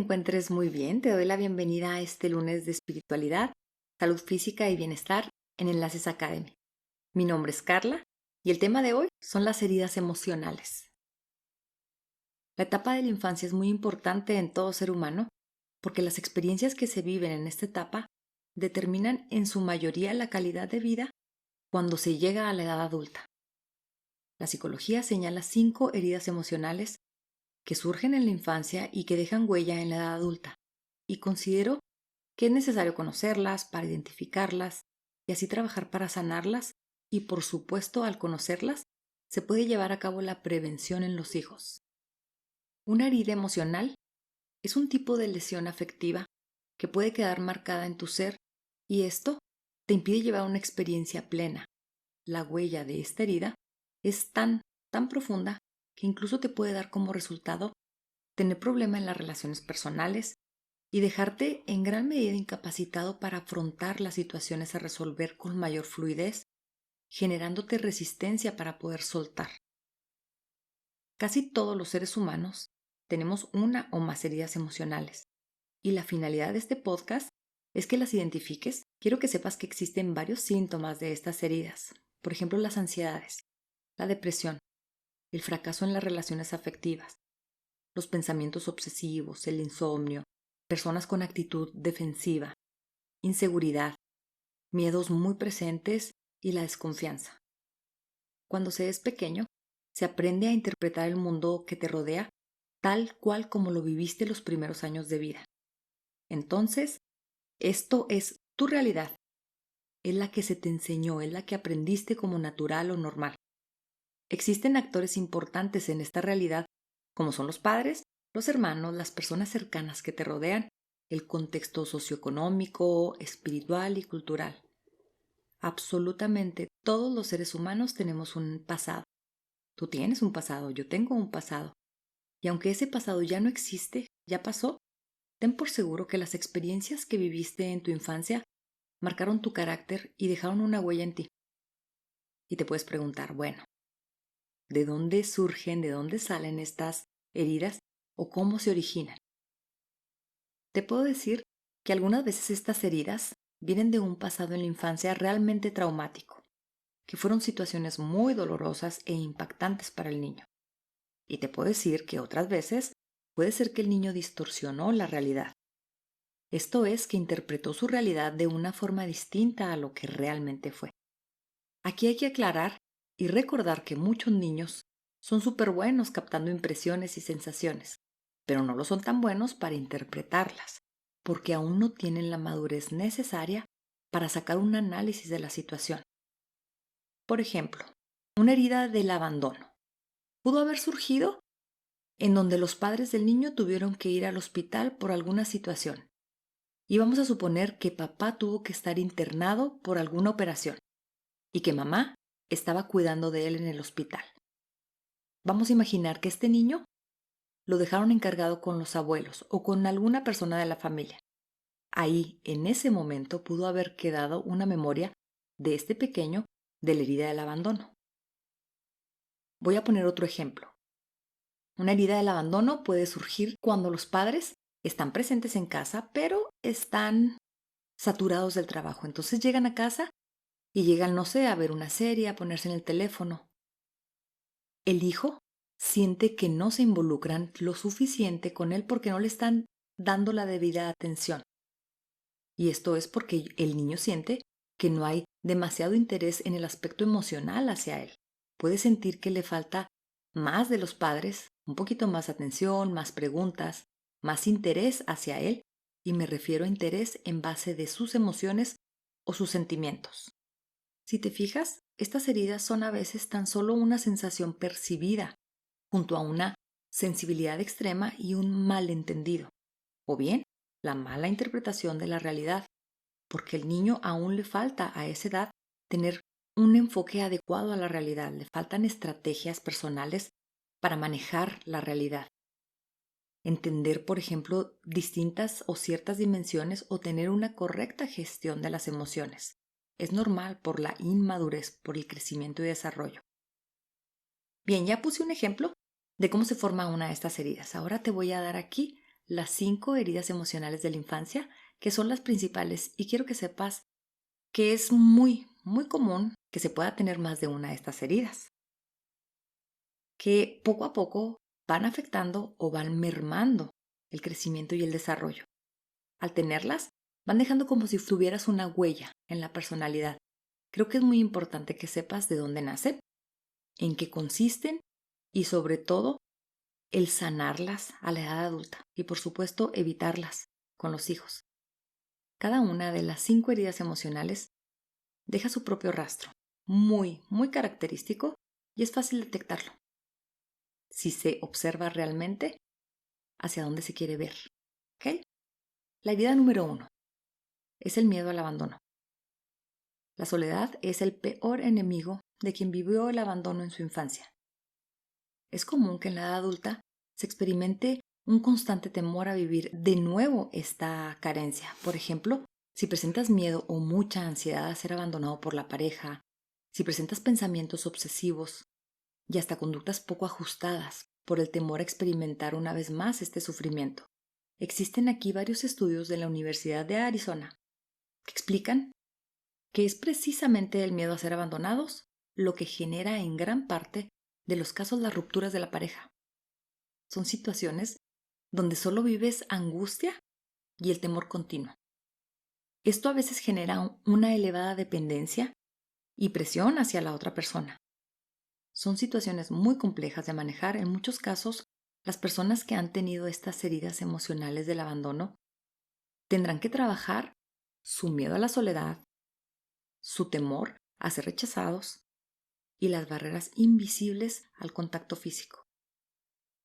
encuentres muy bien. Te doy la bienvenida a este lunes de espiritualidad, salud física y bienestar en Enlaces Academy. Mi nombre es Carla y el tema de hoy son las heridas emocionales. La etapa de la infancia es muy importante en todo ser humano porque las experiencias que se viven en esta etapa determinan en su mayoría la calidad de vida cuando se llega a la edad adulta. La psicología señala 5 heridas emocionales que surgen en la infancia y que dejan huella en la edad adulta, y considero que es necesario conocerlas para identificarlas y así trabajar para sanarlas y, por supuesto, al conocerlas, se puede llevar a cabo la prevención en los hijos. Una herida emocional es un tipo de lesión afectiva que puede quedar marcada en tu ser y esto te impide llevar una experiencia plena. La huella de esta herida es tan profunda que incluso te puede dar como resultado tener problemas en las relaciones personales y dejarte en gran medida incapacitado para afrontar las situaciones a resolver con mayor fluidez, generándote resistencia para poder soltar. Casi todos los seres humanos tenemos una o más heridas emocionales y la finalidad de este podcast es que las identifiques. Quiero que sepas que existen varios síntomas de estas heridas, por ejemplo las ansiedades, la depresión, el fracaso en las relaciones afectivas, los pensamientos obsesivos, el insomnio, personas con actitud defensiva, inseguridad, miedos muy presentes y la desconfianza. Cuando se es pequeño, se aprende a interpretar el mundo que te rodea tal cual como lo viviste los primeros años de vida. Entonces, esto es tu realidad, es la que se te enseñó, es la que aprendiste como natural o normal. Existen actores importantes en esta realidad, como son los padres, los hermanos, las personas cercanas que te rodean, el contexto socioeconómico, espiritual y cultural. Absolutamente todos los seres humanos tenemos un pasado. Tú tienes un pasado, yo tengo un pasado. Y aunque ese pasado ya no existe, ya pasó, ten por seguro que las experiencias que viviste en tu infancia marcaron tu carácter y dejaron una huella en ti. Y te puedes preguntar, bueno, ¿de dónde surgen, de dónde salen estas heridas o cómo se originan? Te puedo decir que algunas veces estas heridas vienen de un pasado en la infancia realmente traumático, que fueron situaciones muy dolorosas e impactantes para el niño. Y te puedo decir que otras veces puede ser que el niño distorsionó la realidad. Esto es, que interpretó su realidad de una forma distinta a lo que realmente fue. Aquí hay que aclarar y recordar que muchos niños son súper buenos captando impresiones y sensaciones, pero no lo son tan buenos para interpretarlas, porque aún no tienen la madurez necesaria para sacar un análisis de la situación. Por ejemplo, una herida del abandono pudo haber surgido en donde los padres del niño tuvieron que ir al hospital por alguna situación. Y vamos a suponer que papá tuvo que estar internado por alguna operación y que mamá estaba cuidando de él en el hospital. Vamos a imaginar que este niño lo dejaron encargado con los abuelos o con alguna persona de la familia. Ahí, en ese momento, pudo haber quedado una memoria de este pequeño de la herida del abandono. Voy a poner otro ejemplo. Una herida del abandono puede surgir cuando los padres están presentes en casa, pero están saturados del trabajo. Entonces llegan a casa y llegan, no sé, a ver una serie, a ponerse en el teléfono. El hijo siente que no se involucran lo suficiente con él porque no le están dando la debida atención. Y esto es porque el niño siente que no hay demasiado interés en el aspecto emocional hacia él. Puede sentir que le falta más de los padres, un poquito más atención, más preguntas, más interés hacia él, y me refiero a interés en base de sus emociones o sus sentimientos. Si te fijas, estas heridas son a veces tan solo una sensación percibida, junto a una sensibilidad extrema y un malentendido, o bien la mala interpretación de la realidad, porque el niño aún le falta a esa edad tener un enfoque adecuado a la realidad, le faltan estrategias personales para manejar la realidad. Entender, por ejemplo, distintas o ciertas dimensiones o tener una correcta gestión de las emociones. Es normal por la inmadurez, por el crecimiento y desarrollo. Bien, ya puse un ejemplo de cómo se forma una de estas heridas. Ahora te voy a dar aquí las 5 heridas emocionales de la infancia, que son las principales, y quiero que sepas que es muy, muy común que se pueda tener más de una de estas heridas, que poco a poco van afectando o van mermando el crecimiento y el desarrollo. Al tenerlas, van dejando como si tuvieras una huella en la personalidad. Creo que es muy importante que sepas de dónde nacen, en qué consisten y sobre todo el sanarlas a la edad adulta y por supuesto evitarlas con los hijos. Cada una de las 5 heridas emocionales deja su propio rastro, muy, muy característico y es fácil detectarlo si se observa realmente hacia dónde se quiere ver. ¿Ok? La herida número 1 es el miedo al abandono. La soledad es el peor enemigo de quien vivió el abandono en su infancia. Es común que en la edad adulta se experimente un constante temor a vivir de nuevo esta carencia. Por ejemplo, si presentas miedo o mucha ansiedad a ser abandonado por la pareja, si presentas pensamientos obsesivos y hasta conductas poco ajustadas por el temor a experimentar una vez más este sufrimiento. Existen aquí varios estudios de la Universidad de Arizona que explican que es precisamente el miedo a ser abandonados lo que genera en gran parte de los casos las rupturas de la pareja. Son situaciones donde solo vives angustia y el temor continuo. Esto a veces genera una elevada dependencia y presión hacia la otra persona. Son situaciones muy complejas de manejar. En muchos casos, las personas que han tenido estas heridas emocionales del abandono tendrán que trabajar su miedo a la soledad, su temor a ser rechazados y las barreras invisibles al contacto físico.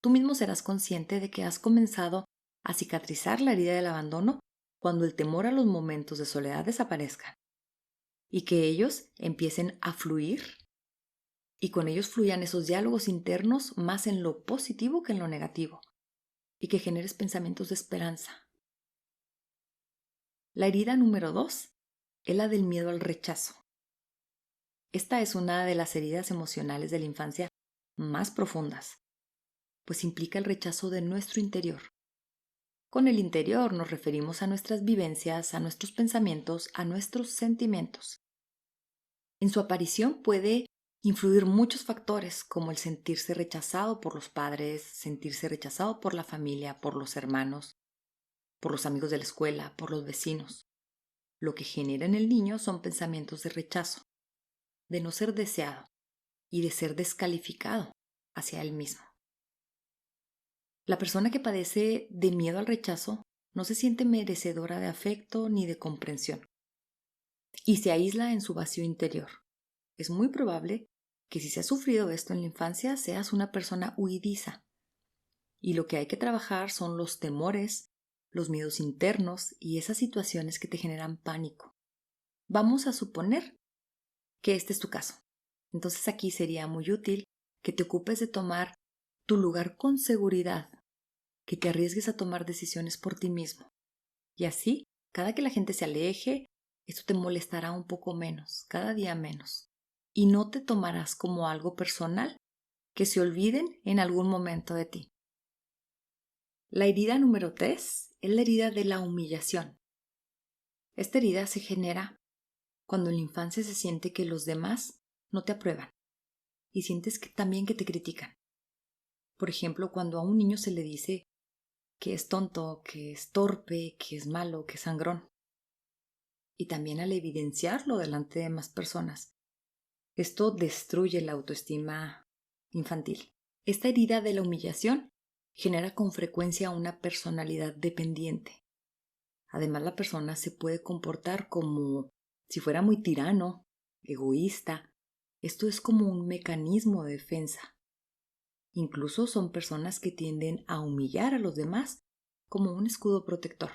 Tú mismo serás consciente de que has comenzado a cicatrizar la herida del abandono cuando el temor a los momentos de soledad desaparezcan y que ellos empiecen a fluir y con ellos fluyan esos diálogos internos más en lo positivo que en lo negativo y que generes pensamientos de esperanza. La herida número 2 es la del miedo al rechazo. Esta es una de las heridas emocionales de la infancia más profundas, pues implica el rechazo de nuestro interior. Con el interior nos referimos a nuestras vivencias, a nuestros pensamientos, a nuestros sentimientos. En su aparición puede influir muchos factores como el sentirse rechazado por los padres, sentirse rechazado por la familia, por los hermanos, por los amigos de la escuela, por los vecinos. Lo que genera en el niño son pensamientos de rechazo, de no ser deseado y de ser descalificado hacia él mismo. La persona que padece de miedo al rechazo no se siente merecedora de afecto ni de comprensión y se aísla en su vacío interior. Es muy probable que si se ha sufrido esto en la infancia seas una persona huidiza y lo que hay que trabajar son los temores, los miedos internos y esas situaciones que te generan pánico. Vamos a suponer que este es tu caso. Entonces aquí sería muy útil que te ocupes de tomar tu lugar con seguridad, que te arriesgues a tomar decisiones por ti mismo. Y así, cada que la gente se aleje, esto te molestará un poco menos, cada día menos. Y no te tomarás como algo personal que se olviden en algún momento de ti. La herida número 3 es la herida de la humillación. Esta herida se genera cuando en la infancia se siente que los demás no te aprueban y sientes que también que te critican. Por ejemplo, cuando a un niño se le dice que es tonto, que es torpe, que es malo, que es sangrón. Y también al evidenciarlo delante de más personas. Esto destruye la autoestima infantil. Esta herida de la humillación genera con frecuencia una personalidad dependiente. Además, la persona se puede comportar como si fuera muy tirano, egoísta. Esto es como un mecanismo de defensa. Incluso son personas que tienden a humillar a los demás como un escudo protector.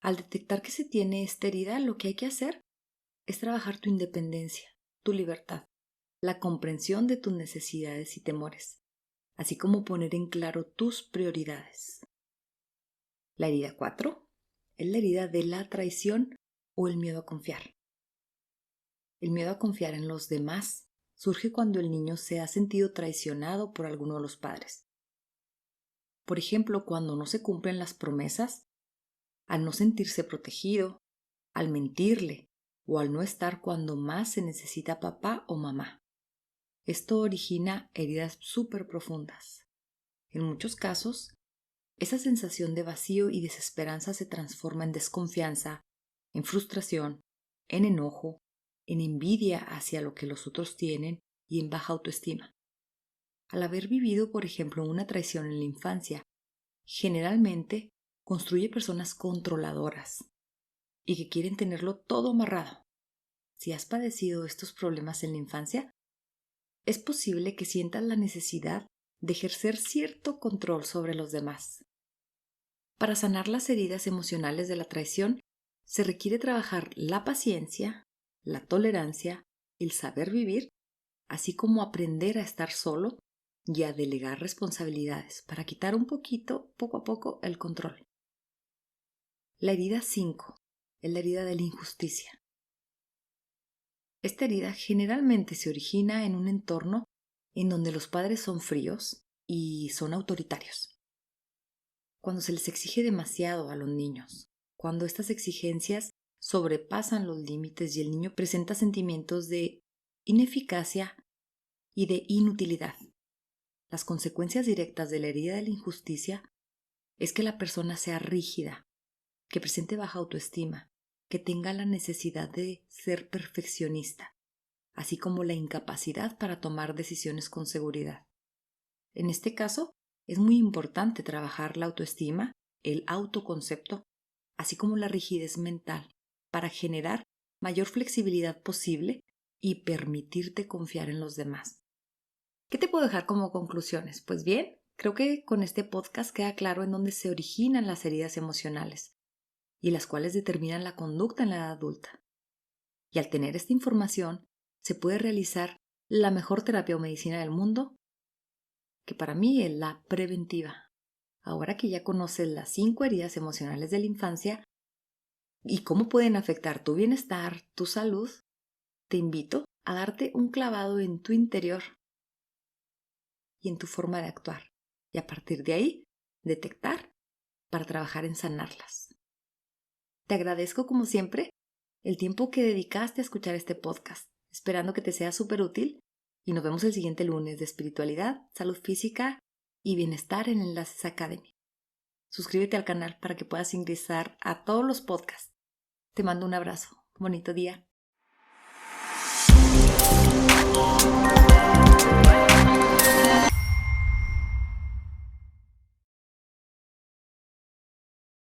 Al detectar que se tiene esta herida, lo que hay que hacer es trabajar tu independencia, tu libertad, la comprensión de tus necesidades y temores, así como poner en claro tus prioridades. La herida 4 es la herida de la traición o el miedo a confiar. El miedo a confiar en los demás surge cuando el niño se ha sentido traicionado por alguno de los padres. Por ejemplo, cuando no se cumplen las promesas, al no sentirse protegido, al mentirle o al no estar cuando más se necesita papá o mamá. Esto origina heridas súper profundas. En muchos casos, esa sensación de vacío y desesperanza se transforma en desconfianza, en frustración, en enojo, en envidia hacia lo que los otros tienen y en baja autoestima. Al haber vivido, por ejemplo, una traición en la infancia, generalmente construye personas controladoras y que quieren tenerlo todo amarrado. Si has padecido estos problemas en la infancia, es posible que sientas la necesidad de ejercer cierto control sobre los demás. Para sanar las heridas emocionales de la traición, se requiere trabajar la paciencia, la tolerancia, el saber vivir, así como aprender a estar solo y a delegar responsabilidades para quitar un poquito, poco a poco, el control. La herida 5 es la herida de la injusticia. Esta herida generalmente se origina en un entorno en donde los padres son fríos y son autoritarios. Cuando se les exige demasiado a los niños, cuando estas exigencias sobrepasan los límites y el niño presenta sentimientos de ineficacia y de inutilidad. Las consecuencias directas de la herida de la injusticia es que la persona sea rígida, que presente baja autoestima, que tenga la necesidad de ser perfeccionista, así como la incapacidad para tomar decisiones con seguridad. En este caso, es muy importante trabajar la autoestima, el autoconcepto, así como la rigidez mental, para generar mayor flexibilidad posible y permitirte confiar en los demás. ¿Qué te puedo dejar como conclusiones? Pues bien, creo que con este podcast queda claro en dónde se originan las heridas emocionales y las cuales determinan la conducta en la edad adulta. Y al tener esta información, se puede realizar la mejor terapia o medicina del mundo, que para mí es la preventiva. Ahora que ya conoces las 5 heridas emocionales de la infancia y cómo pueden afectar tu bienestar, tu salud, te invito a darte un clavado en tu interior y en tu forma de actuar, y a partir de ahí, detectar para trabajar en sanarlas. Te agradezco como siempre el tiempo que dedicaste a escuchar este podcast, esperando que te sea súper útil, y nos vemos el siguiente lunes de espiritualidad, salud física y bienestar en Enlaces Academy. Suscríbete al canal para que puedas ingresar a todos los podcasts. Te mando un abrazo. Bonito día.